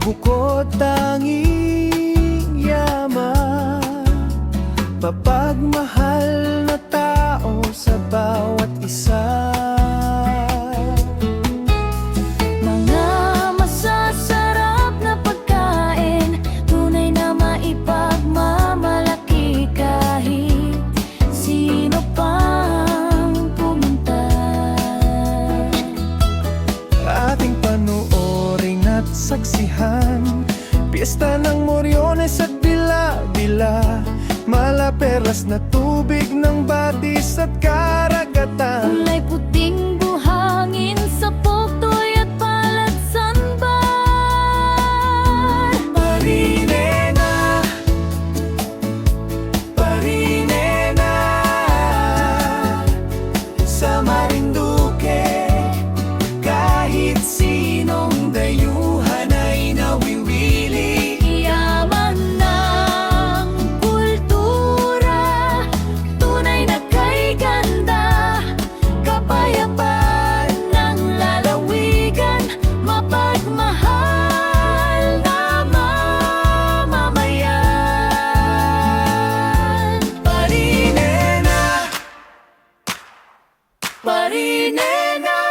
bukod tanging yaman, mapagmahal na tao sa bawat isa. Mga masasarap na pagkain, tunay na maipagmamalaki kahit sino pang pumunta. Ating panuorin at saksihan, piyesta ng Moriones at Bila-Bila, malaperlas na tubig ng Batis at karagatan. Kulay puting buhangin sa Poktoy at Palatsanban. Marinena, Marinena, sa Marinduque, kahit sinong dayuhan ay nawiwili. Yaman ng kultura, tunay na kay ganda, kapayapaan ng lalawigan, mapagmahal na mamamayan. Marinena, Marinena,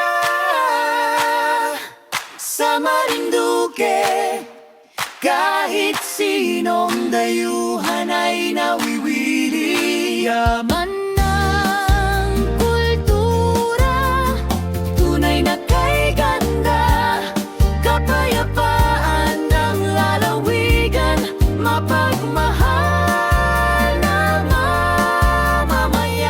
sa Marinduque, kahit sinong dayuhan ay nawiwili. Yaman Yaman ng kultura, tunay na kay ganda, kapayapaan ng lalawigan, mapagmahal na mamamayan.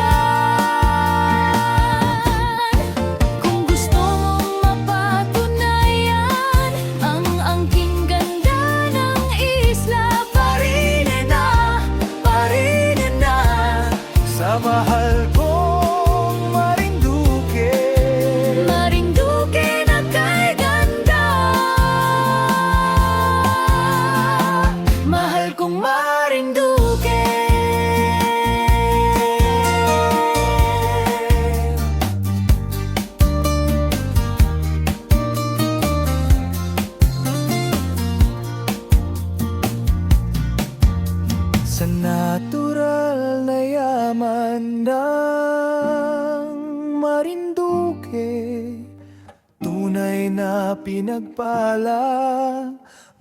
Kung gusto mong mapatunayan ang angking ganda ng isla, Marinena, Marinena, sa mahal kong Marinduque. Marinduque na kay ganda, mahal kong Marinduque. Sa natural na yaman ng Marinduque, tunay na pinagpala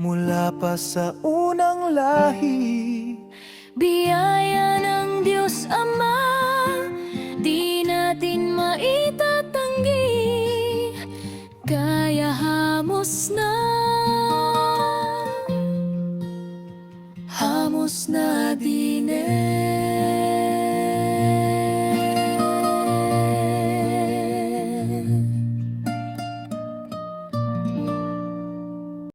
mula pa sa unang lahi. Biyaya ng Diyos Ama, di natin maitatanggi, kaya hamos na din